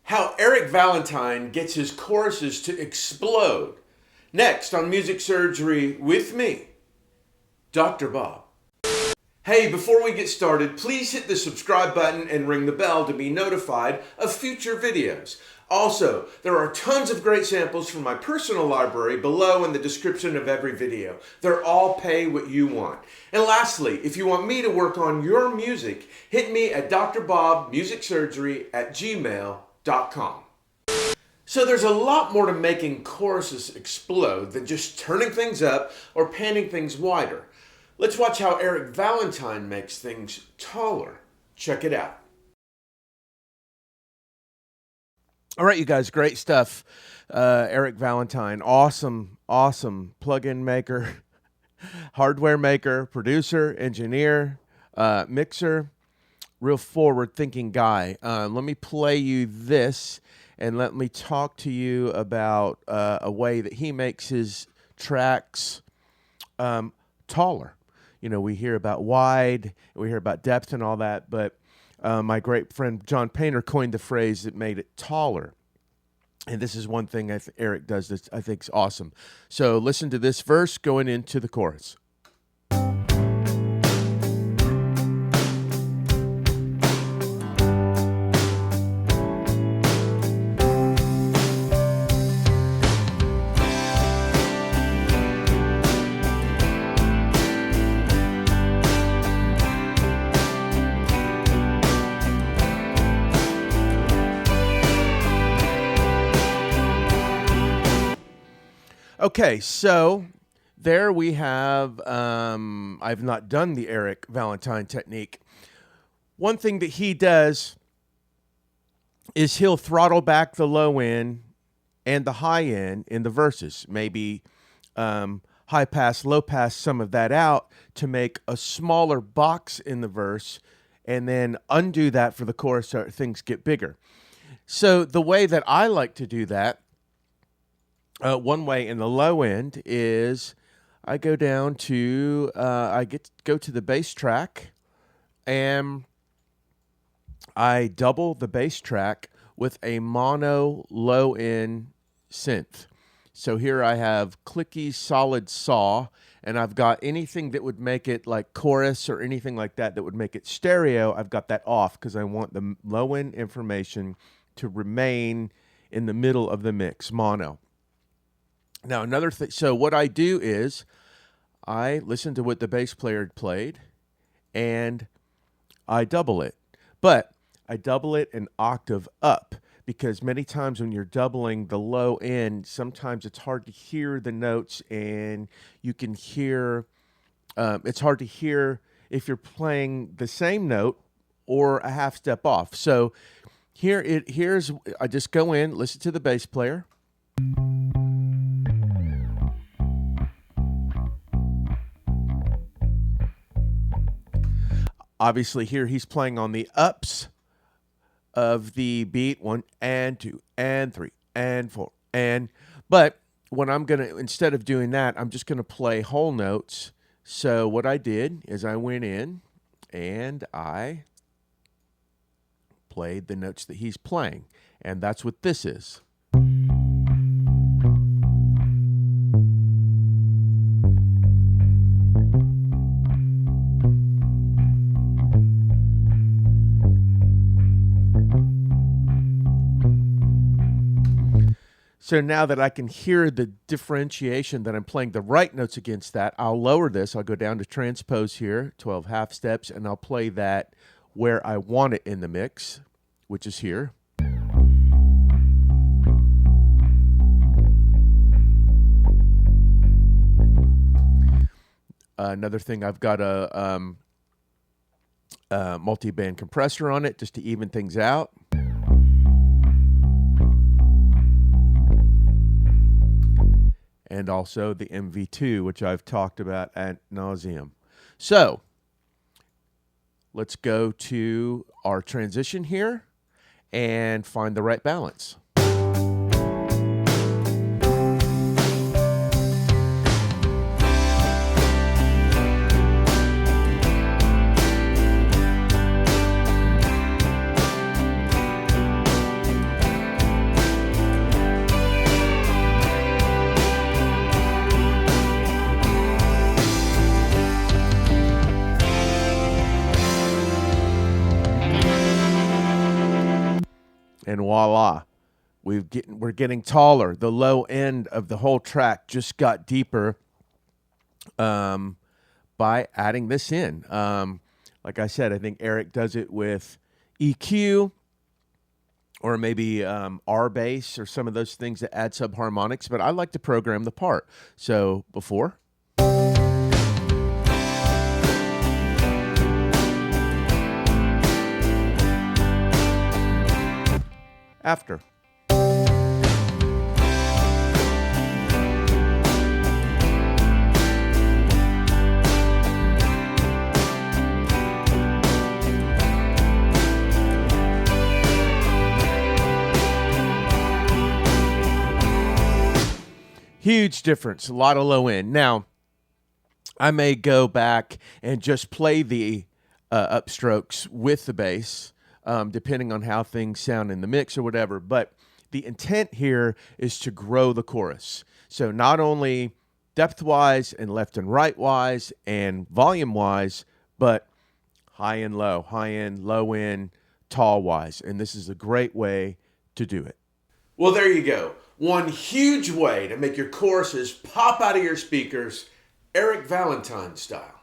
How Eric Valentine gets his choruses to explode. Next on Music Surgery with me, Dr. Bob. Hey, before we get started, please hit the subscribe button and ring the bell to be notified of future videos. Also, there are tons of great samples from my personal library below in the description of every video. They're all pay what you want. And lastly, if you want me to work on your music, hit me at drbobmusicsurgery@gmail.com. So there's a lot more to making choruses explode than just turning things up or panning things wider. Let's watch how Eric Valentine makes things taller. Check it out. All right, you guys, great stuff. Eric Valentine, awesome plugin maker, hardware maker, producer, engineer, mixer. Real forward-thinking guy. Let me play you this, and let me talk to you about a way that he makes his tracks taller. You know, we hear about wide, we hear about depth and all that, but my great friend John Painter coined the phrase that made it taller. And this is one thing Eric does that I think is awesome. So listen to this verse going into the chorus. Okay, so there we have, I've not done the Eric Valentine technique. One thing that he does is he'll throttle back the low end and the high end in the verses. Maybe high pass, low pass some of that out to make a smaller box in the verse, and then undo that for the chorus so things get bigger. So the way that I like to do that, one way in the low end is I go down to, go to the bass track, and I double the bass track with a mono low end synth. So here I have clicky solid saw, and I've got anything that would make it like chorus or anything like that that would make it stereo, I've got that off because I want the low end information to remain in the middle of the mix, mono. Now, another thing, so what I do is I listen to what the bass player played, and I double it. But I double it an octave up, because many times when you're doubling the low end, sometimes it's hard to hear the notes, and you can hear, it's hard to hear if you're playing the same note or a half step off. So here's, I just go in, listen to the bass player. Obviously, here he's playing on the ups of the beat, 1 and 2 and 3 and 4 but when I'm gonna, instead of doing that, I'm just gonna play whole notes. So what I did is I went in and I played the notes that he's playing, and that's what this is. So now that I can hear the differentiation that I'm playing the right notes against that, I'll lower this. I'll go down to transpose here, 12 half steps, and I'll play that where I want it in the mix, which is here. Another thing, I've got a multi-band compressor on it just to even things out. And also the MV2, which I've talked about ad nauseum. So let's go to our transition here and find the right balance. And voila, we're getting taller. The low end of the whole track just got deeper by adding this in. Like I said, I think Eric does it with EQ or maybe R bass or some of those things that add subharmonics, but I like to program the part. So before. After. Huge difference, a lot of low end. Now, I may go back and just play the upstrokes with the bass, depending on how things sound in the mix or whatever. But the intent here is to grow the chorus. So not only depth-wise and left and right-wise and volume-wise, but high and low, low end, tall-wise. And this is a great way to do it. Well, there you go. One huge way to make your choruses pop out of your speakers, Eric Valentine style.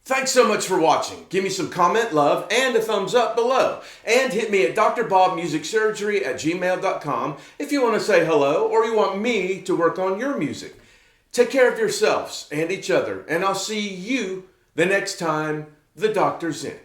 Thanks so much for watching. Give me some comment, love, and a thumbs up below. And hit me at drbobmusicsurgery@gmail.com if you want to say hello or you want me to work on your music. Take care of yourselves and each other, and I'll see you the next time the doctor's in.